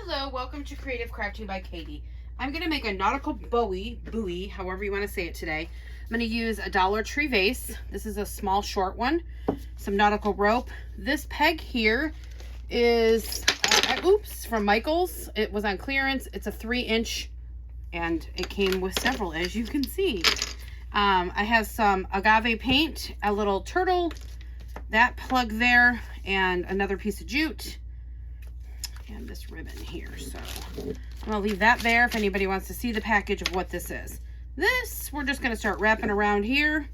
Hello, welcome to Creative Crafting by Katie. I'm going to make a nautical buoy, however you want to say it today. I'm going to use a Dollar Tree vase. This is a small short one. Some nautical rope. This peg here is, from Michael's. It was on clearance. It's a 3-inch and it came with several, as you can see. I have some agave paint, a little turtle, that plug there, and another piece of jute. And this ribbon here. So I'm gonna leave that there if anybody wants to see the package of what this is. This, we're just gonna start wrapping around here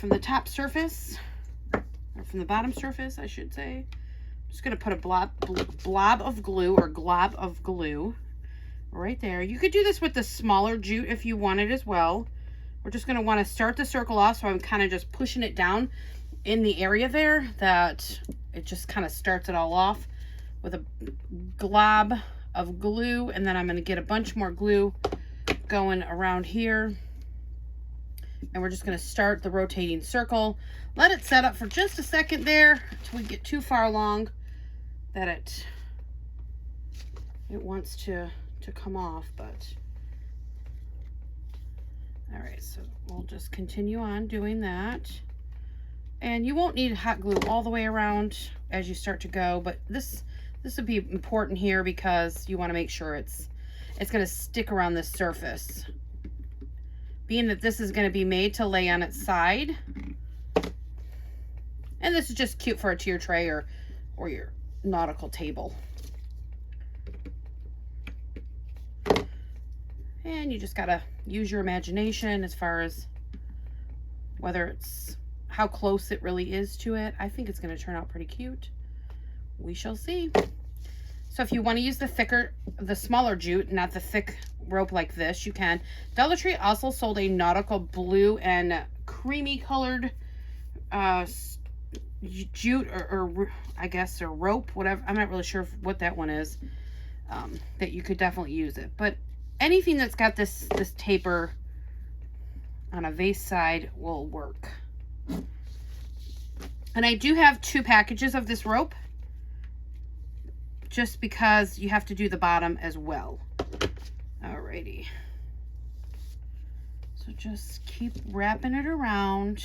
from the top surface, or from the bottom surface, I should say. I'm just gonna put a glob of glue right there. You could do this with the smaller jute if you wanted as well. We're just gonna wanna start the circle off, so I'm kind of just pushing it down in the area there that it just kind of starts it all off with a glob of glue, and then I'm going to get a bunch more glue going around here, and we're just going to start the rotating circle. Let it set up for just a second there until we get too far along that it wants to come off. But all right, so we'll just continue on doing that. And you won't need hot glue all the way around as you start to go, but this would be important here because you want to make sure it's going to stick around this surface. Being that this is going to be made to lay on its side. And this is just cute for a tier tray or your nautical table. And you just got to use your imagination as far as whether it's how close it really is to it. I think it's going to turn out pretty cute. We shall see. So if you want to use the smaller jute, not the thick rope like this, you can. Dollar Tree also sold a nautical blue and creamy colored jute or I guess, or rope, whatever. I'm not really sure what that one is. That you could definitely use it. But anything that's got this taper on a vase side will work. And I do have 2 packages of this rope, just because you have to do the bottom as well. Alrighty. So just keep wrapping it around.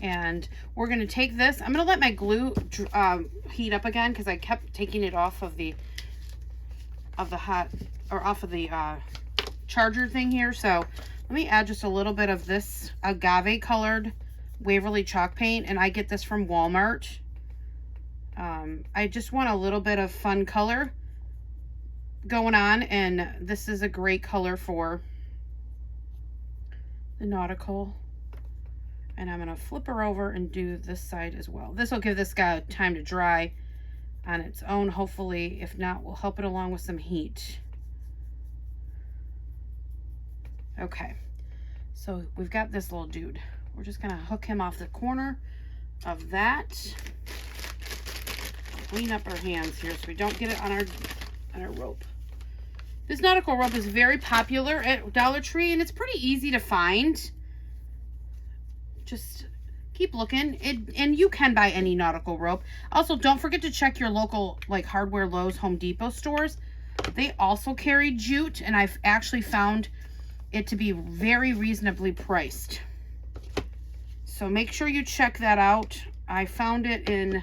And we're going to take this. I'm going to let my glue heat up again because I kept taking it off of the charger thing here. So let me add just a little bit of this agave colored Waverly chalk paint, and I get this from Walmart. I just want a little bit of fun color going on, and this is a great color for the nautical. And I'm going to flip her over and do this side as well. This will give this guy time to dry on its own, hopefully. If not, we'll help it along with some heat. Okay, so we've got this little dude. We're just gonna hook him off the corner of that. Clean up our hands here so we don't get it on our rope. This nautical rope is very popular at Dollar Tree, and it's pretty easy to find. Just keep looking. And you can buy any nautical rope. Also, don't forget to check your local like hardware, Lowe's, Home Depot stores. They also carry jute, and I've actually found it to be very reasonably priced. So make sure you check that out. I found it in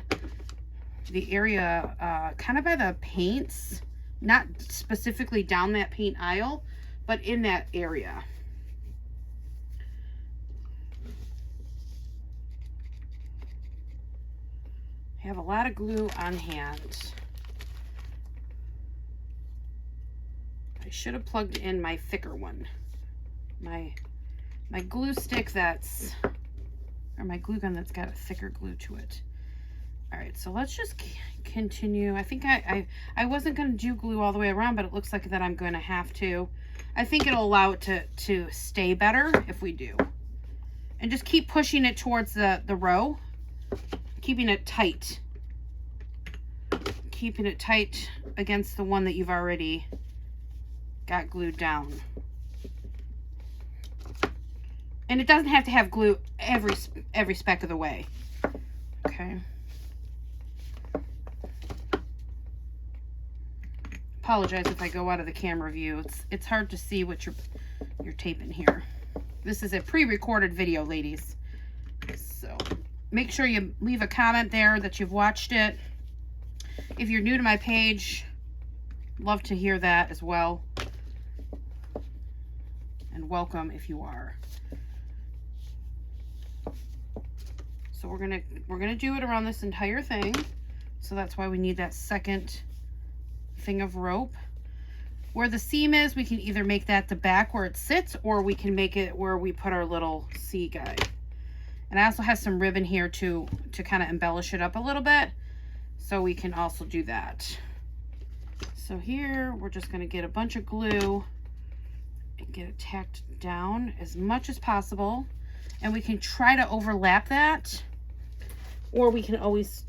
the area kind of by the paints, not specifically down that paint aisle, but in that area. I have a lot of glue on hand. I should have plugged in my thicker one. My glue stick or my glue gun that's got a thicker glue to it. All right, so let's just continue. I think I wasn't going to do glue all the way around, but it looks like that I'm going to have to. I think it'll allow it to stay better if we do. And just keep pushing it towards the row, keeping it tight. Keeping it tight against the one that you've already got glued down. And it doesn't have to have glue every speck of the way. Okay. Apologize if I go out of the camera view. It's hard to see what you're taping here. This is a pre-recorded video, ladies. So make sure you leave a comment there that you've watched it. If you're new to my page, love to hear that as well. And welcome if you are. So we're gonna do it around this entire thing. So that's why we need that second thing of rope. Where the seam is, we can either make that the back where it sits, or we can make it where we put our little C guide. And I also have some ribbon here to kind of embellish it up a little bit, so we can also do that. So here we're just going to get a bunch of glue and get it tacked down as much as possible, and we can try to overlap that, or we can always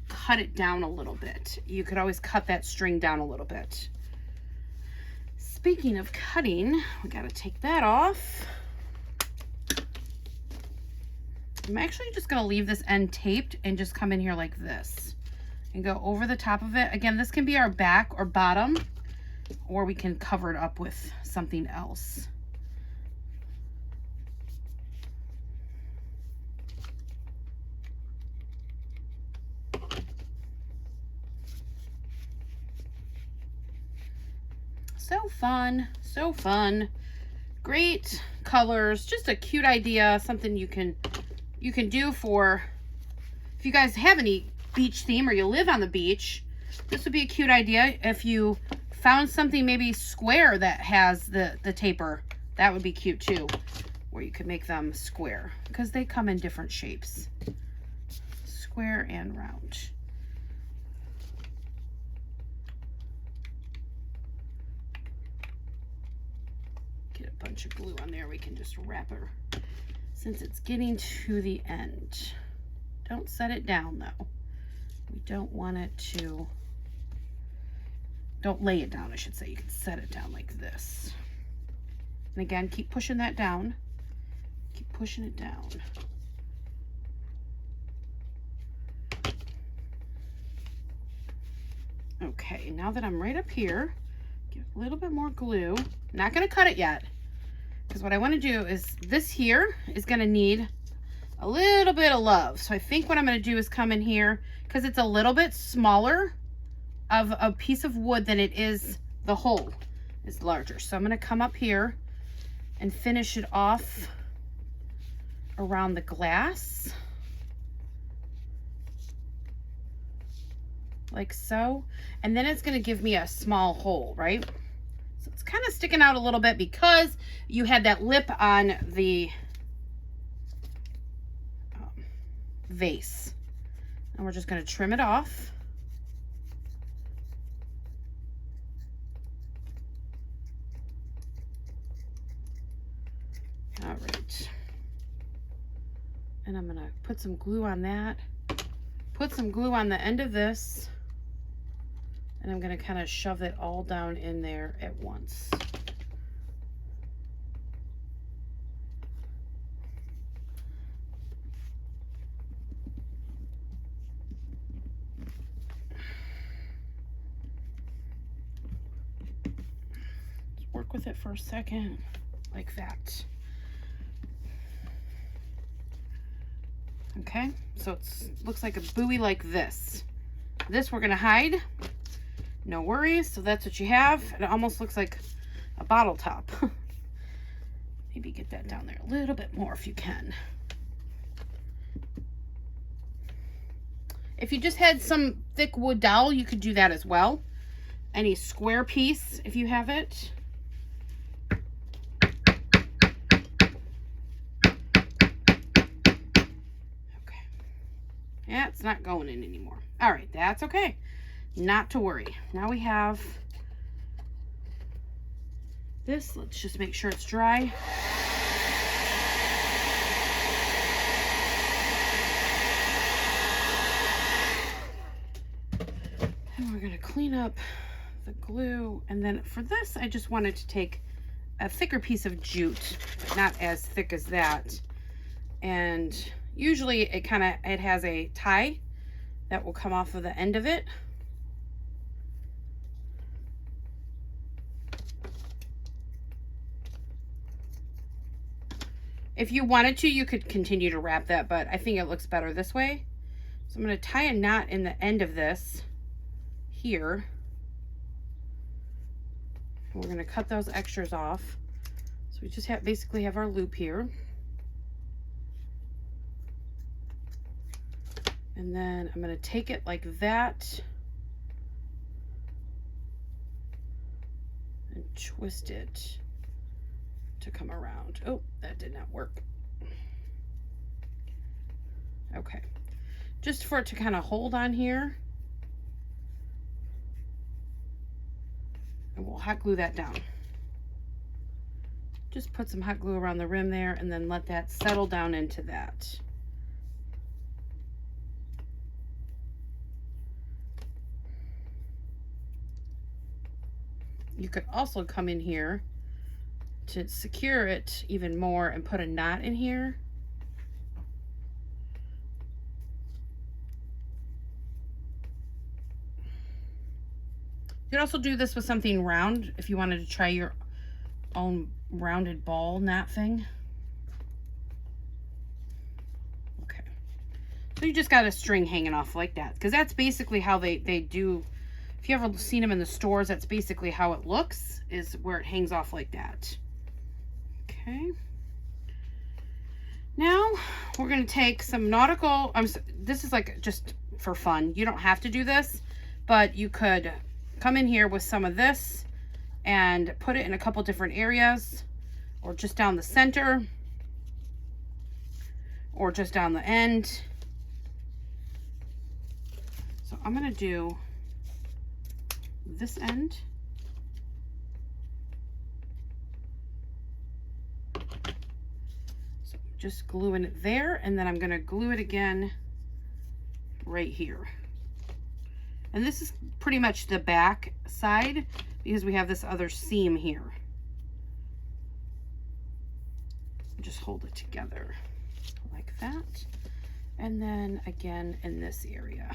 cut it down a little bit. You could always cut that string down a little bit. Speaking of cutting, we got to take that off. I'm actually just going to leave this end taped and just come in here like this and go over the top of it. Again, this can be our back or bottom, or we can cover it up with something else. So fun, so fun. Great colors, just a cute idea, something you can do for, if you guys have any beach theme or you live on the beach, this would be a cute idea. If you found something maybe square that has the taper, that would be cute too, where you could make them square, because they come in different shapes, square and round. Get a bunch of glue on there, we can just wrap her since it's getting to the end. Don't set it down though. We don't want it to, don't lay it down, I should say. You can set it down like this. And again, keep pushing that down. Keep pushing it down. Okay, now that I'm right up here, get a little bit more glue. I'm not gonna cut it yet, because what I want to do is this here is going to need a little bit of love. So I think what I'm going to do is come in here, because it's a little bit smaller of a piece of wood than it is the hole is larger. So I'm going to come up here and finish it off around the glass like so. And then it's going to give me a small hole, right? So it's kind of sticking out a little bit because you had that lip on the vase. And we're just going to trim it off. All right. And I'm going to put some glue on that. Put some glue on the end of this. And I'm going to kind of shove it all down in there at once. Let's work with it for a second, like that. Okay, so it looks like a buoy like this. This we're going to hide. No worries. So that's what you have. It almost looks like a bottle top. Maybe get that down there a little bit more if you can. If you just had some thick wood dowel, you could do that as well. Any square piece, if you have it. Okay. Yeah, it's not going in anymore. All right, that's okay. Not to worry. Now we have this. Let's just make sure it's dry. And we're going to clean up the glue. And then for this, I just wanted to take a thicker piece of jute, not as thick as that, and Usually it has a tie that will come off of the end of it. If you wanted to, you could continue to wrap that, but I think it looks better this way. So I'm going to tie a knot in the end of this here. We're going to cut those extras off. So we just basically have our loop here. And then I'm going to take it like that and twist it to come around. Oh, that did not work. Okay. Just for it to kind of hold on here. And we'll hot glue that down. Just put some hot glue around the rim there and then let that settle down into that. You could also come in here to secure it even more and put a knot in here. You could also do this with something round if you wanted to try your own rounded ball knot thing. Okay. So you just got a string hanging off like that, because that's basically how they do. If you ever seen them in the stores, that's basically how it looks, is where it hangs off like that. Okay. Now we're going to take some nautical, this is like just for fun. You don't have to do this, but you could come in here with some of this and put it in a couple different areas, or just down the center, or just down the end. So I'm going to do this end. So just gluing it there, and then I'm going to glue it again right here. And this is pretty much the back side because we have this other seam here. Just hold it together like that. And then again in this area.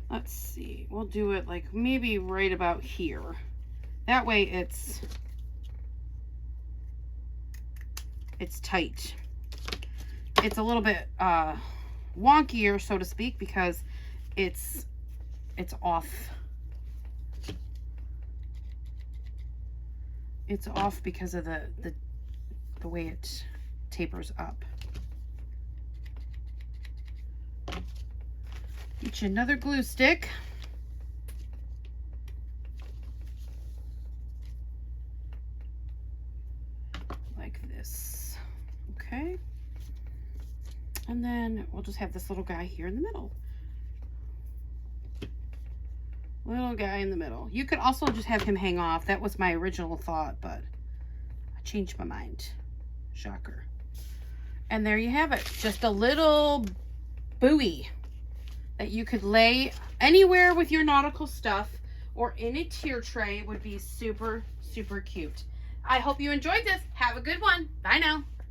Let's see, we'll do it like maybe right about here. That way it's tight. It's a little bit wonkier, so to speak, because it's off. It's off because of the way it tapers up. Get you another glue stick. Like this. Okay. And then we'll just have this little guy here in the middle. Little guy in the middle. You could also just have him hang off. That was my original thought, but I changed my mind. Shocker. And there you have it. Just a little buoy that you could lay anywhere with your nautical stuff, or in a tier tray would be super, super cute. I hope you enjoyed this. Have a good one. Bye now.